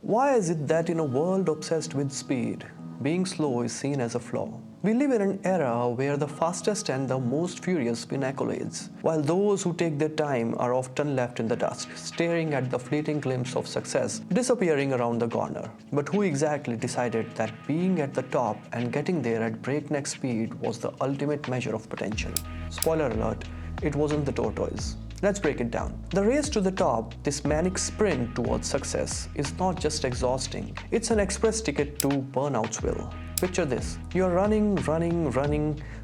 Why is it that in a world obsessed with speed, being slow is seen as a flaw? We live in an era where the fastest and the most furious win accolades, while those who take their time are often left in the dust, staring at the fleeting glimpse of success disappearing around the corner. But who exactly decided that being at the top and getting there at breakneck speed was the ultimate measure of potential? Spoiler alert, it wasn't the tortoise. Let's break it down. The race to the top, this manic sprint towards success, is not just exhausting, it's an express ticket to burnout's will. Picture this, you're running,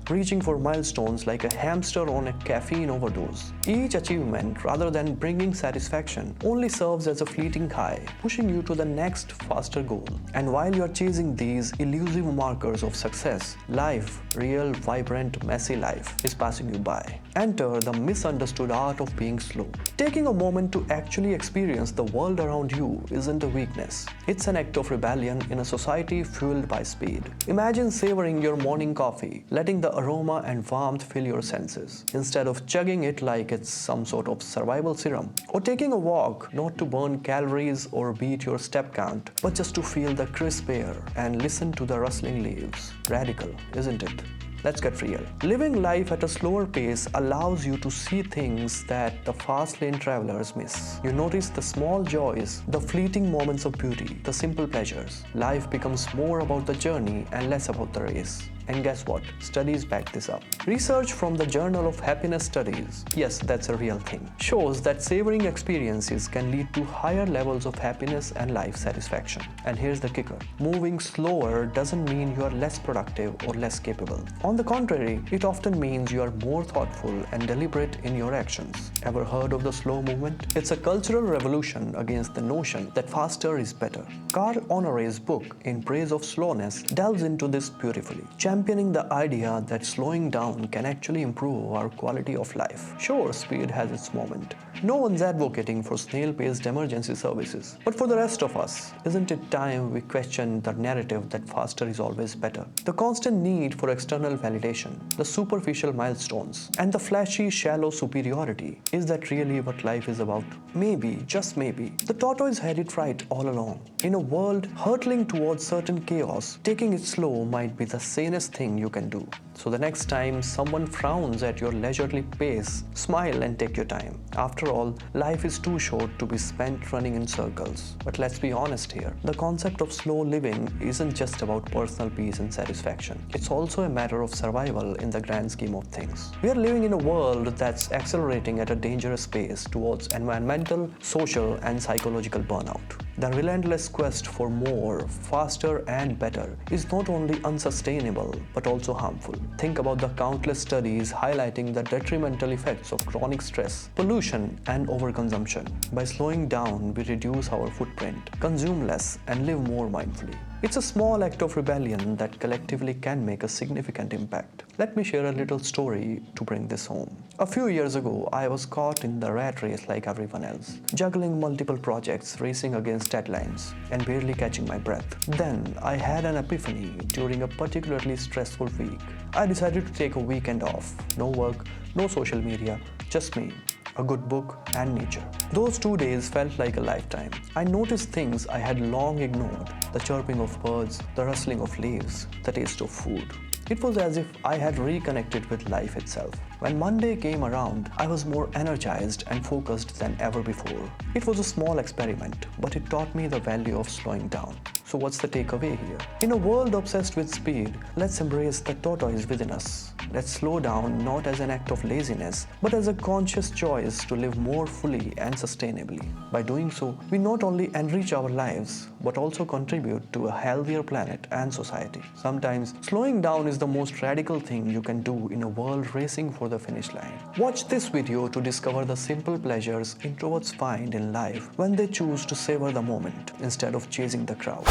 reaching for milestones like a hamster on a caffeine overdose. Each achievement, rather than bringing satisfaction, only serves as a fleeting high, pushing you to the next, faster goal. And while you're chasing these elusive markers of success, life, real, vibrant, messy life, is passing you by. Enter the misunderstood art of being slow. Taking a moment to actually experience the world around you isn't a weakness. It's an act of rebellion in a society fueled by speed. Imagine savoring your morning coffee, letting the aroma and warmth fill your senses, instead of chugging it like it's some sort of survival serum. Or taking a walk, not to burn calories or beat your step count, but just to feel the crisp air and listen to the rustling leaves. Radical, isn't it? Let's get real. Living life at a slower pace allows you to see things that the fast lane travelers miss. You notice the small joys, the fleeting moments of beauty, the simple pleasures. Life becomes more about the journey and less about the race. And guess what? Studies back this up. Research from the Journal of Happiness Studies, yes, that's a real thing, shows that savoring experiences can lead to higher levels of happiness and life satisfaction. And here's the kicker. Moving slower doesn't mean you are less productive or less capable. On the contrary, it often means you are more thoughtful and deliberate in your actions. Ever heard of the slow movement? It's a cultural revolution against the notion that faster is better. Carl Honore's book, In Praise of Slowness, delves into this beautifully, championing the idea that slowing down can actually improve our quality of life. Sure, speed has its moment. No one's advocating for snail-paced emergency services. But for the rest of us, isn't it time we question the narrative that faster is always better? The constant need for external validation, the superficial milestones, and the flashy, shallow superiority. Is that really what life is about? Maybe, just maybe, the tortoise had it right all along. In a world hurtling towards certain chaos, taking it slow might be the sanest thing you can do. So the next time someone frowns at your leisurely pace, smile and take your time. After all, life is too short to be spent running in circles. But let's be honest here, the concept of slow living isn't just about personal peace and satisfaction. It's also a matter of survival in the grand scheme of things. We are living in a world that's accelerating at a dangerous pace towards environmental, social, and psychological burnout. The relentless quest for more, faster, and better is not only unsustainable but also harmful. Think about the countless studies highlighting the detrimental effects of chronic stress, pollution, and overconsumption. By slowing down, we reduce our footprint, consume less, and live more mindfully. It's a small act of rebellion that collectively can make a significant impact. Let me share a little story to bring this home. A few years ago, I was caught in the rat race like everyone else, juggling multiple projects, racing against deadlines, and barely catching my breath. Then, I had an epiphany during a particularly stressful week. I decided to take a weekend off. No work, no social media, just me, a good book, and nature. Those 2 days felt like a lifetime. I noticed things I had long ignored: the chirping of birds, the rustling of leaves, the taste of food. It was as if I had reconnected with life itself. When Monday came around, I was more energized and focused than ever before. It was a small experiment, but it taught me the value of slowing down. So what's the takeaway here? In a world obsessed with speed, let's embrace the tortoise within us. Let's slow down not as an act of laziness, but as a conscious choice to live more fully and sustainably. By doing so, we not only enrich our lives, but also contribute to a healthier planet and society. Sometimes, slowing down is the most radical thing you can do in a world racing for the finish line. Watch this video to discover the simple pleasures introverts find in life when they choose to savor the moment instead of chasing the crowd.